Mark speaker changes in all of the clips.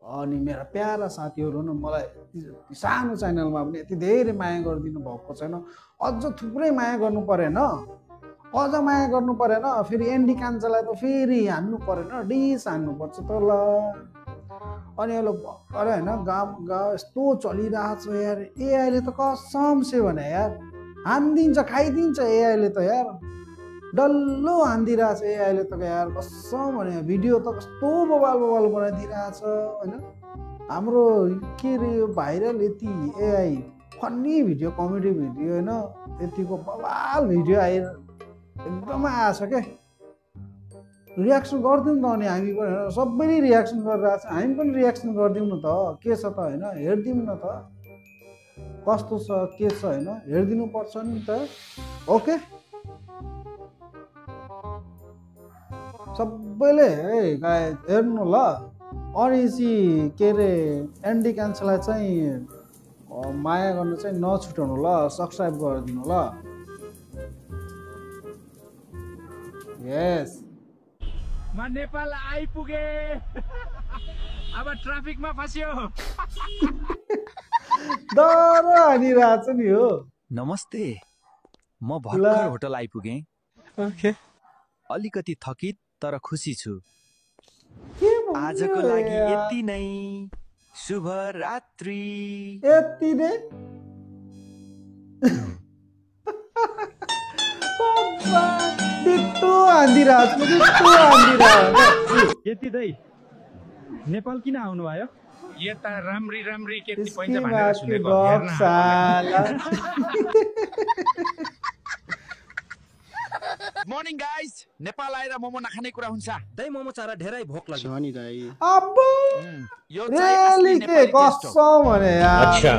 Speaker 1: अनि मेरा प्यारा साथीहरू न मलाई सानो च्यानलमा पनि यति धेरै माया गरिदिनु भएको छैन, अझ थुप्रै माया गर्नु परेन, अझ माया गर्नु परेन। फेरि एन्डी कान्छालाई त फेरि हान्नु परेन, डिस हान्नुपर्छ त ल। अनि अहिले भर्खरै होइन गाउँ यस्तो चलिरहेको छ यार, एआईले त कसम से भने यार हानिदिन्छ खाइदिन्छ एआईले त यार, डल्लो हानिदिरहेछ एआईले त यार, कसम भने भिडियो त कस्तो बबाल बनाइदिरहेछ होइन। हाम्रो के अरे यो भाइरल यति AI funny video, comedy video होइन, यतिको बबाल भिडियो एकदमै आएछ क्या। रियाक्सन गरिदिउँ न त, अनि हामी पनि सबैले रियाक्सन गरिरहेछ, हामी पनि रियाक्सन गरिदिउँ न त, के छ त होइन, हेरिदिउँ न त कस्तो छ के छ होइन, हेरिदिनु पर्छ नि त। ओके सबैले है हेर्नु ल। अनि चाहिँ के अरे एन्डी कान्छालाई चाहिँ माया गर्नु चाहिँ नछुटाउनु ल, सब्सक्राइब गरिदिनु ल। यस
Speaker 2: म नेपाल आइपुगे, अब ट्राफिकमा फस्यो।
Speaker 1: डर हानिरहेछ नि हो।
Speaker 3: नमस्ते, म भर्खर होटल आइपुगेँ।
Speaker 2: ओके,
Speaker 3: अलिकति थकित तर खुसी छु।
Speaker 1: के
Speaker 3: आजको लागि यति नै, शुभ रात्रि।
Speaker 1: यति नै डिट्टो हान्दिरहेछ, डिट्टो हान्दिरहेछ।
Speaker 2: यति दै नेपाल किन आउनु भयो? यता राम्री राम्री केटी पैन्छ भनेर सुनेको, हेर्न
Speaker 3: मर्निङ गाइस, नेपाल आएर मोमो नखाने कुरा हुन्छ?
Speaker 4: दाइ मोमो चारा धेरै भोक लाग्यो
Speaker 5: छ नि दाइ।
Speaker 1: अब
Speaker 3: यो
Speaker 1: रेली के कसम भने यार,
Speaker 5: अच्छा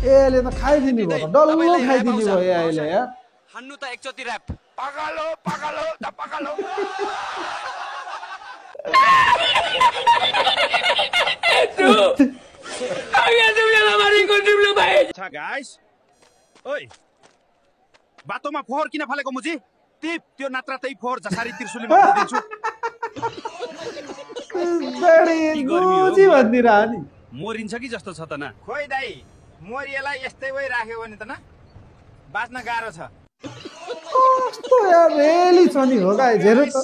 Speaker 1: एले त खाइदिने भयो, डल्लो खाइदिने भयो अहिले यार।
Speaker 4: हान्नु त एकचोटि र्याप।
Speaker 3: पगालो पगालो त पगालो।
Speaker 2: अच्छा गाइस, ओइ बाटोमा फोहोर किन फालेको मुजी? टिप त्यो नात्रा त्यही फोहोर जसारी त्रिशुलीमा दिन्छु।
Speaker 1: मुजी भन्दिरा नि
Speaker 2: मोरिन्छ कि जस्तो छ त न।
Speaker 6: खोइ दाइ, मोरिएलाई यस्तै भइ राख्यो भने त न बाँच्न गाह्रो छ।
Speaker 1: कस्तो यार रेली छ नि हो गाइस, हेर्नु त।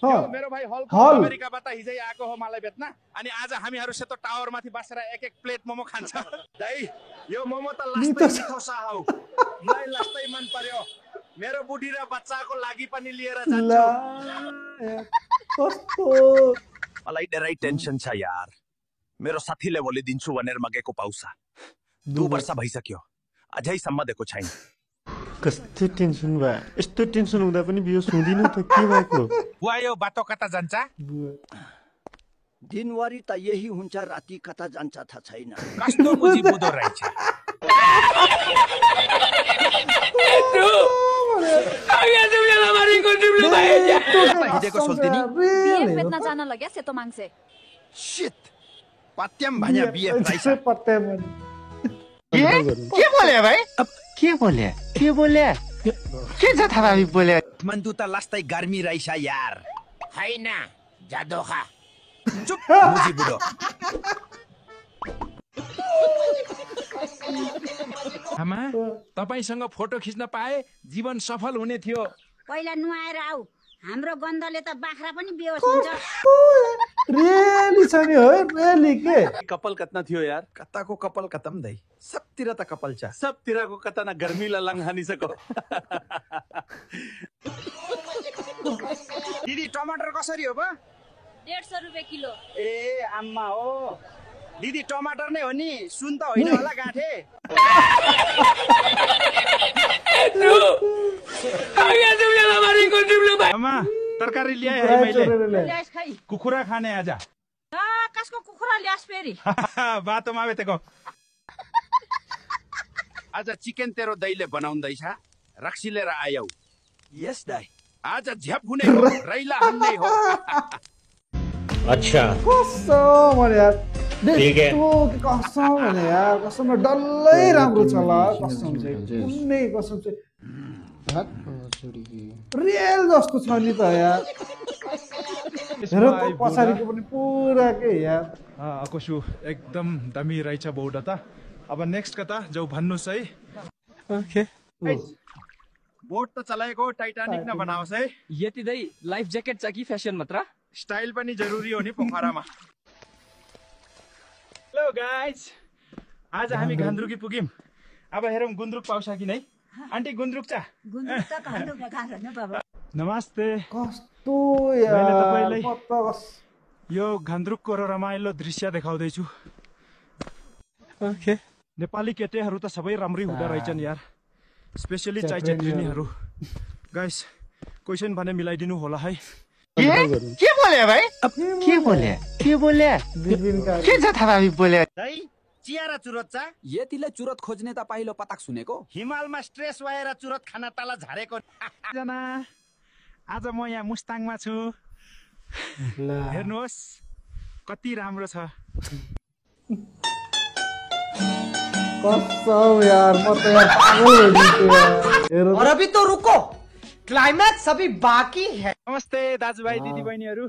Speaker 2: मेरो भाइ हल अमेरिकाबाट हिजै आएको हो मलाई भेट्न, अनि आज हामीहरू सेतो टावर माथि बसेर एक एक प्लेट मोमो खान्छ। दाइ यो मोमो त लास्तै मिठो सा हौ, मलाई लास्तै मन पर्यो। मेरो बुढी र बच्चाको लागि पनि लिएर जान्छु।
Speaker 1: कस्तो
Speaker 3: मलाई धेरै टेन्सन छ यार, मेरो साथीले भोलि दिन्छु भनेर मगेको पाउसा 2 वर्ष भइसक्यो, अझैसम्म दिएको छैन।
Speaker 5: कस्तो टेन्सन भयो, यस्तो टेन्सन हुँदा पनि बियो सुन्दिन त के भएको?
Speaker 2: बुवा यो बाटो कता जान्छ?
Speaker 4: दिनभरि त यही हुन्छ, राति कता जान्छ थाहा छैन।
Speaker 2: कस्तो मुजी बुदो रहेछ।
Speaker 3: हिजोको सोल्तिनी
Speaker 7: बेच्न जान लाग्या सेतो मान्छे।
Speaker 3: शिट, पत्याम भन्या बिए प्राइस।
Speaker 6: के बोले भाइ?
Speaker 5: के बोले के छ थाहा बोले?
Speaker 3: मन्दु त लास्तै गर्मी रहेछ यार।
Speaker 6: हैन जादोखा।
Speaker 3: चुप मुजी बुढो।
Speaker 2: आमा, तपाईसँग फोटो खिच्न पाए जीवन सफल हुने थियो।
Speaker 7: पहिला नुहाएर आऊ, हाम्रो गन्धले त बाख्रा पनि बेहोस हुन्छ।
Speaker 1: रेली छ नि हो, रेली के
Speaker 2: कपाल कतना थियो यार?
Speaker 3: कताको कपाल खतम दै, सबतिर त कपाल छ।
Speaker 2: सबतिरको कता न गर्मीलाई लङ हानिसक्यो।
Speaker 6: दिदी टमाटर कसरी हो बा?
Speaker 7: 150 रुपैयाँ किलो।
Speaker 6: ए आम्मा हो, दिदी टमाटर नै हो नि, सुन त होइन होला गाँठे।
Speaker 2: आमा तरकारी ल्याए है मैले, कुखुरा खाने आज।
Speaker 7: कसको कुखुरा ल्यास फेरि?
Speaker 2: बाटोमा बेतेको।
Speaker 3: आज चिकन तेरो दैले बनाउँदैछ, रक्सी लिएर आयौ।
Speaker 4: यस दाइ,
Speaker 3: आज झ्याप हुने हो, रैला हान्ने हो।
Speaker 5: अच्छा
Speaker 1: कसम भने यार,
Speaker 5: ठीक है।
Speaker 1: कसम भने यार, कसम डल्लै राम्रो छ ल, कसम चाहिँ कुनै कसम चाहिँ रियल जस्तो छ नि त यार। हेर त पछाडिको पनि पुरा के यार
Speaker 2: कसो एकदम दामी रहेछ बौडा त अब नेक्स्ट कता जाऊ भन्नुहोस् है
Speaker 5: ओके
Speaker 2: बोट त चलाएको टाइटानिक न बनाओस् है
Speaker 4: यति दै लाइफ ज्याकेट छ कि फेसन मात्र
Speaker 2: स्टाइल पनि जरुरी हो नि पोखरामा हेलो गाइज आज हामी घान्द्रुकी पुग्यौँ अब हेरौँ गुन्द्रुक पाउँछ कि नै आन्टी गुन्द्रुक छ नमस्ते
Speaker 1: कस्तो
Speaker 2: मैले
Speaker 1: यार
Speaker 2: तपाईलाई
Speaker 1: म त
Speaker 2: यो घान्द्रुकको रमाइलो दृश्य देखाउँदैछु
Speaker 5: ओके
Speaker 2: नेपाली केटेहरू त सबै राम्रै हुँदो रहेछन् यार स्पेशली चाय चेत्रिनीहरू गाइस क्वेसन भने मिलाइदिनु होला है
Speaker 5: के बोले भाइ के बोले
Speaker 1: बिपिनका
Speaker 5: के छ थाहा बोले
Speaker 6: दाइ चिया र चुरोट छ
Speaker 4: यतिलाई चुरत खोज्ने त पाइलो पताक सुनेको
Speaker 6: हिमालमा स्ट्रेस भएर चुरोट खाना तल झारेको
Speaker 2: जना आज म यहाँ मुस्ताङमा छु
Speaker 1: ला
Speaker 2: हेर्नुहोस् कति राम्रो छ
Speaker 1: कसम यार म त यार पागल भइदिन्छु यार हेर
Speaker 8: और अभी तो रुको क्लाइमैक्स अभी बाकी है
Speaker 2: नमस्ते दाजुभाइ दिदीबहिनीहरू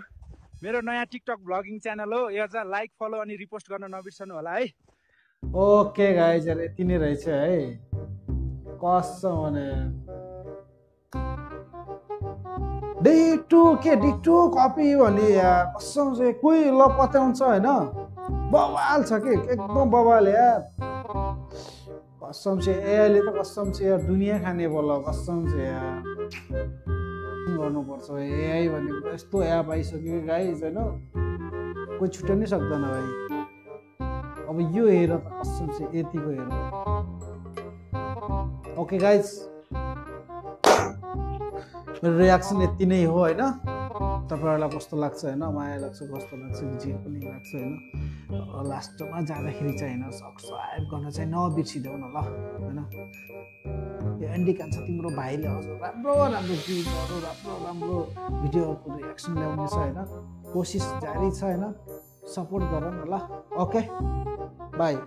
Speaker 2: मेरो नयाँ टिकटक भ्लगिङ च्यानल हो यो चाहिँ लाइक फलो अनि रिपोस्ट गर्न नबिर्सनु होला है
Speaker 1: ओके गाइज यार यति नै रहेछ है कसम भने डे2 कपी भने यार कसम चाहिँ कोही ल पत्याउँछ होइन बवाल छ कि एकदम बवाल यार कसम चाहिँ एआईले त कसम चाहिँ यार दुनियाँ खाने बोल कसम चाहिँ यार गर्नुपर्छ एआई भनेको यस्तो एप आइसक्यो गाइज होइन कोही छुट्याउनै सक्दैन भाइ अब यो हेर त कसम चाहिँ यतिको हेर ओके गाइज मेरो रियाक्सन यति नै हो होइन तपाईँहरूलाई कस्तो लाग्छ होइन माया लाग्छ कस्तो लाग्छ जे पनि लाग्छ होइन लास्टमा जाँदाखेरि चाहिँ होइन सब्सक्राइब गर्न चाहिँ नबिर्सिदेऊ न ल होइन यो एन्डी कान्छ तिम्रो भाइले हजुर राम्रो राम्रो गीतहरू राम्रो राम्रो भिडियोहरूको रियाक्सन ल्याउनेछ होइन कोसिस जारी छ होइन सपोर्ट गर न ल ओके बाई